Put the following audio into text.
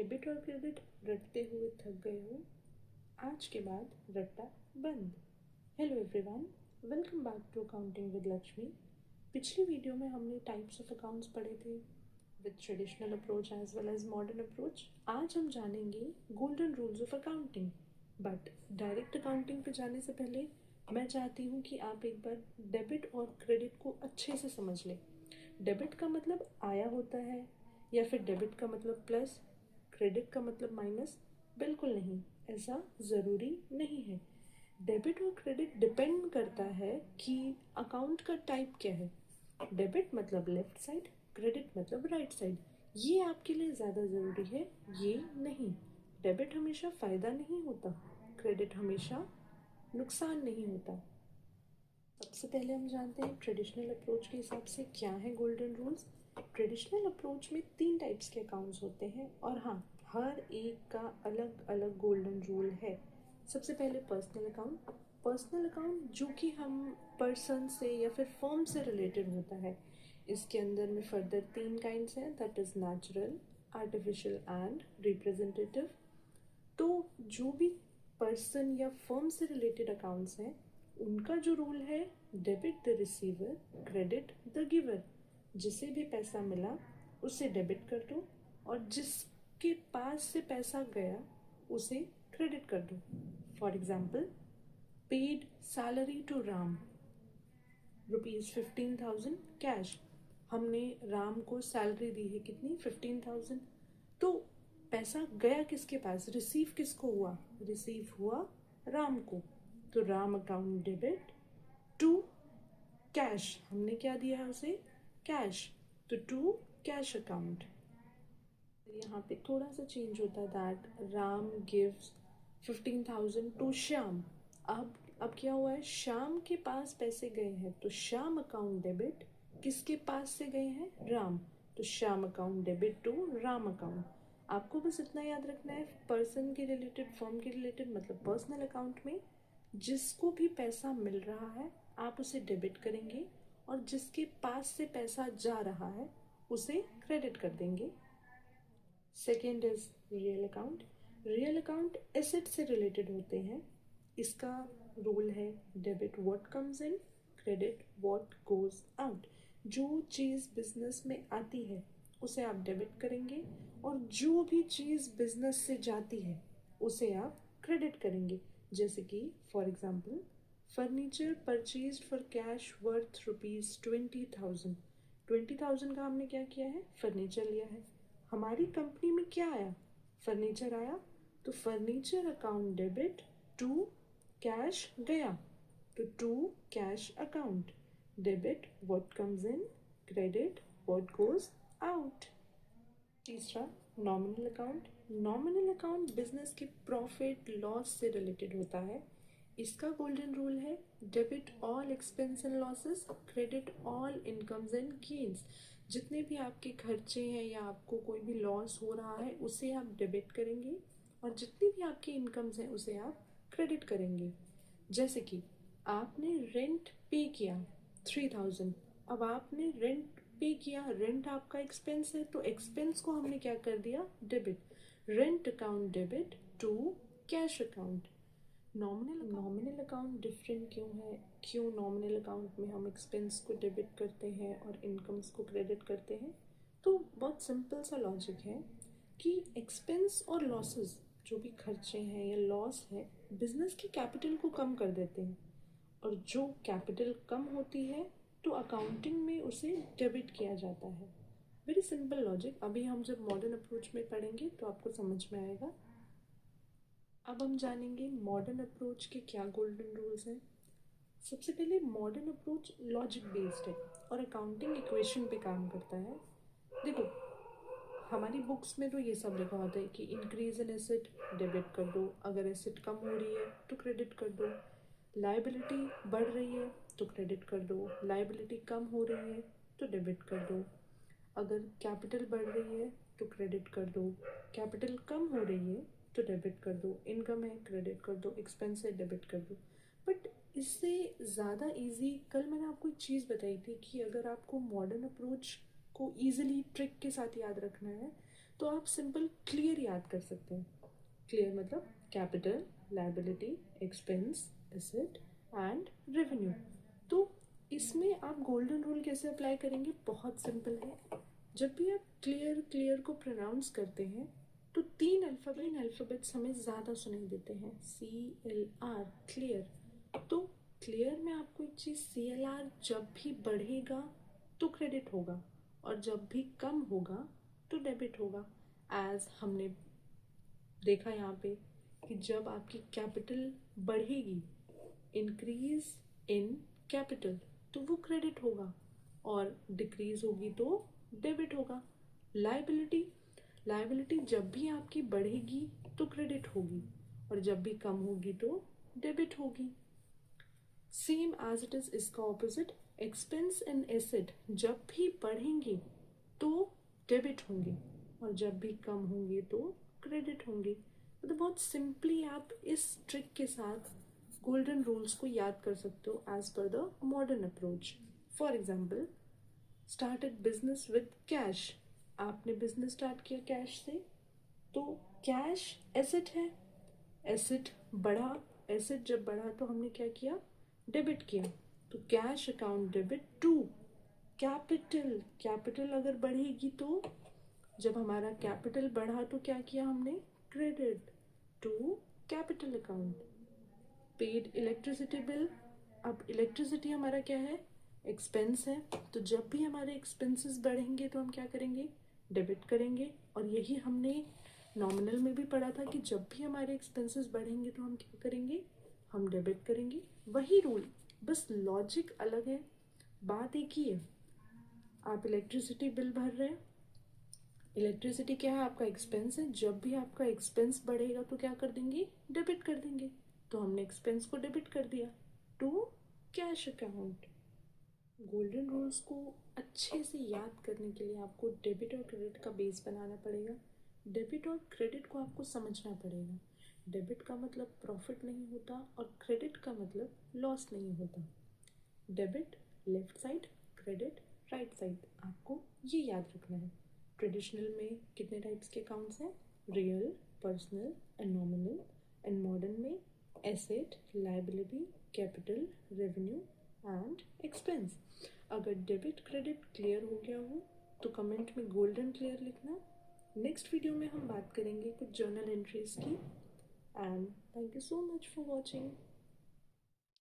Debit और credit रटते हुए थक गए हो? आज के बाद रट्टा बंद। Hello everyone, welcome back to accounting with Lakshmi. पिछली वीडियो में हमने टाइप्स ऑफ अकाउंट्स पढ़े थे with traditional approach as well as modern approach. आज हम जानेंगे golden rules of accounting. But direct accounting पे जाने से पहले मैं चाहती हूँ कि आप एक बार डेबिट और क्रेडिट को अच्छे से समझ लें। डेबिट का मतलब आया होता है या फिर डेबिट का मतलब प्लस, क्रेडिट का मतलब माइनस? बिल्कुल नहीं, ऐसा ज़रूरी नहीं है। डेबिट और क्रेडिट डिपेंड करता है कि अकाउंट का टाइप क्या है। डेबिट मतलब लेफ्ट साइड, क्रेडिट मतलब राइट साइड। ये आपके लिए ज़्यादा ज़रूरी है, ये नहीं। डेबिट हमेशा फ़ायदा नहीं होता, क्रेडिट हमेशा नुकसान नहीं होता। सबसे पहले हम जानते हैं ट्रेडिशनल अप्रोच के हिसाब से क्या है गोल्डन रूल्स। ट्रेडिशनल अप्रोच में 3 टाइप्स के अकाउंट्स होते हैं और हाँ, हर एक का अलग अलग गोल्डन रूल है। सबसे पहले पर्सनल अकाउंट। पर्सनल अकाउंट जो कि हम पर्सन से या फिर फर्म से रिलेटेड होता है। इसके अंदर में फर्दर 3 काइंड्स हैं, that is natural, artificial and representative. तो जो भी पर्सन या फर्म से रिलेटेड अकाउंट्स हैं उनका जो रूल है, debit the receiver, credit the giver. जिसे भी पैसा मिला उसे डेबिट कर दो और जिसके पास से पैसा गया उसे क्रेडिट कर दो। For example, paid salary to Ram, ₹15,000 cash. हमने राम को सैलरी दी है, कितनी? 15,000। तो पैसा गया किसके पास? रिसीव किसको हुआ? रिसीव हुआ राम को। तो Ram account debit to cash, हमने क्या दिया है उसे? कैश। तो टू कैश अकाउंट। यहाँ पे थोड़ा सा चेंज होता है, that Ram gives 15,000 to Shyam. अब क्या हुआ है? श्याम के पास पैसे गए हैं तो श्याम अकाउंट डेबिट किसके पास से गए हैं? राम। तो Shyam account debit to Ram account. आपको बस इतना याद रखना है, पर्सन के रिलेटेड, फर्म के रिलेटेड, मतलब पर्सनल अकाउंट में जिसको भी पैसा मिल रहा है आप उसे डेबिट करेंगे और जिसके पास से पैसा जा रहा है उसे क्रेडिट कर देंगे। Second is real account. Real account asset से रिलेटेड होते हैं। इसका रूल है debit what comes in, credit what goes out. जो चीज़ बिजनेस में आती है उसे आप डेबिट करेंगे और जो भी चीज़ बिजनेस से जाती है उसे आप क्रेडिट करेंगे। जैसे कि for example, furniture purchased for cash worth ₹20,000। 20,000 का हमने क्या किया है? फर्नीचर लिया है। हमारी कंपनी में क्या आया? फर्नीचर आया। तो furniture account debit to cash गया, तो to cash account. Debit what comes in, credit what goes out. तीसरा, nominal account. Nominal account business के प्रॉफिट लॉस से रिलेटेड होता है। इसका गोल्डन रूल है debit all expense and losses, credit all incomes and gains. जितने भी आपके खर्चे हैं या आपको कोई भी लॉस हो रहा है उसे आप डेबिट करेंगे और जितनी भी आपकी इनकम्स हैं उसे आप क्रेडिट करेंगे। जैसे कि आपने रेंट पे किया 3,000, अब आपने रेंट पे किया, रेंट आपका एक्सपेंस है तो एक्सपेंस को हमने क्या कर दिया? Debit. Rent account debit to cash account. Nominal account different क्यों है? क्यों नॉमिनल अकाउंट में हम एक्सपेंस को डेबिट करते हैं और इनकम्स को क्रेडिट करते हैं? तो बहुत सिंपल सा लॉजिक है कि एक्सपेंस और लॉसेस, जो भी खर्चे हैं या लॉस है, बिजनेस की कैपिटल को कम कर देते हैं और जो कैपिटल कम होती है तो अकाउंटिंग में उसे डेबिट किया जाता है। Very simple logic. अभी हम जब मॉडर्न अप्रोच में पढ़ेंगे तो आपको समझ में आएगा। अब हम जानेंगे मॉडर्न अप्रोच के क्या गोल्डन रूल्स हैं। सबसे पहले, मॉडर्न अप्रोच लॉजिक बेस्ड है और अकाउंटिंग इक्वेशन पे काम करता है। देखो, हमारी बुक्स में तो ये सब लिखा होता है कि इंक्रीज इन एसेट डेबिट कर दो, अगर एसेट कम हो रही है तो क्रेडिट कर दो, लाइबिलिटी बढ़ रही है तो क्रेडिट कर दो, लाइबिलिटी कम हो रही है तो डेबिट कर दो, अगर कैपिटल बढ़ रही है तो क्रेडिट कर दो, कैपिटल कम हो रही है तो डेबिट कर दो, इनकम है क्रेडिट कर दो, एक्सपेंस है डेबिट कर दो। बट इससे ज़्यादा इजी, कल मैंने आपको एक चीज़ बताई थी कि अगर आपको मॉडर्न अप्रोच को ईजिली ट्रिक के साथ याद रखना है तो आप सिंपल क्लियर याद कर सकते हैं। क्लियर मतलब capital, liability, expense, asset and revenue. तो इसमें आप गोल्डन रूल कैसे अप्लाई करेंगे? बहुत सिंपल है। जब भी आप क्लियर क्लियर को प्रोनाउंस करते हैं तो तीन अल्फ़ाबेट्स हमें ज़्यादा सुनाई देते हैं, CLR, क्लियर। तो क्लियर में आपको एक चीज़, CLR जब भी बढ़ेगा तो क्रेडिट होगा और जब भी कम होगा तो डेबिट होगा। एज हमने देखा यहाँ पे कि जब आपकी कैपिटल बढ़ेगी, इंक्रीज इन कैपिटल, तो वो क्रेडिट होगा और डिक्रीज होगी तो डेबिट होगा। लायबिलिटी, लायबिलिटी जब भी आपकी बढ़ेगी तो क्रेडिट होगी और जब भी कम होगी तो डेबिट होगी। सेम एज इट इज इसका ऑपोजिट, एक्सपेंस एंड एसेट जब भी बढ़ेंगे तो डेबिट होंगे और जब भी कम होंगे तो क्रेडिट होंगे। तो बहुत सिंपली आप इस ट्रिक के साथ गोल्डन रूल्स को याद कर सकते हो as per the modern approach. For example, started business with cash. आपने बिजनेस स्टार्ट किया कैश से, तो कैश एसेट है, एसेट बढ़ा, एसेट जब बढ़ा तो हमने क्या किया? डेबिट किया। तो cash account debit to capital. Capital अगर बढ़ेगी तो, जब हमारा कैपिटल बढ़ा तो क्या किया हमने? Credit to capital account. Paid electricity bill. अब इलेक्ट्रिसिटी हमारा क्या है? एक्सपेंस है। तो जब भी हमारे एक्सपेंसेस बढ़ेंगे तो हम क्या करेंगे? डेबिट करेंगे। और यही हमने नॉमिनल में भी पढ़ा था कि जब भी हमारे एक्सपेंसेस बढ़ेंगे तो हम क्या करेंगे? हम डेबिट करेंगे। वही रूल, बस लॉजिक अलग है, बात एक ही है। आप इलेक्ट्रिसिटी बिल भर रहे हैं, इलेक्ट्रिसिटी क्या है? आपका एक्सपेंस है। जब भी आपका एक्सपेंस बढ़ेगा तो क्या कर देंगे? डेबिट कर देंगे। तो हमने एक्सपेंस को डेबिट कर दिया to cash account. Golden rules को अच्छे से याद करने के लिए आपको डेबिट और क्रेडिट का बेस बनाना पड़ेगा। डेबिट और क्रेडिट को आपको समझना पड़ेगा। डेबिट का मतलब प्रॉफिट नहीं होता और क्रेडिट का मतलब लॉस नहीं होता। Debit left side, credit right side, आपको ये याद रखना है। ट्रेडिशनल में कितने टाइप्स के अकाउंट्स हैं? Real, personal and nominal. And modern में asset, liability, capital, revenue and expense. अगर डेबिट क्रेडिट क्लियर हो गया हो तो कमेंट में गोल्डन क्लियर लिखना। नेक्स्ट वीडियो में हम बात करेंगे कुछ जर्नल एंट्रीज की। And thank you so much for watching.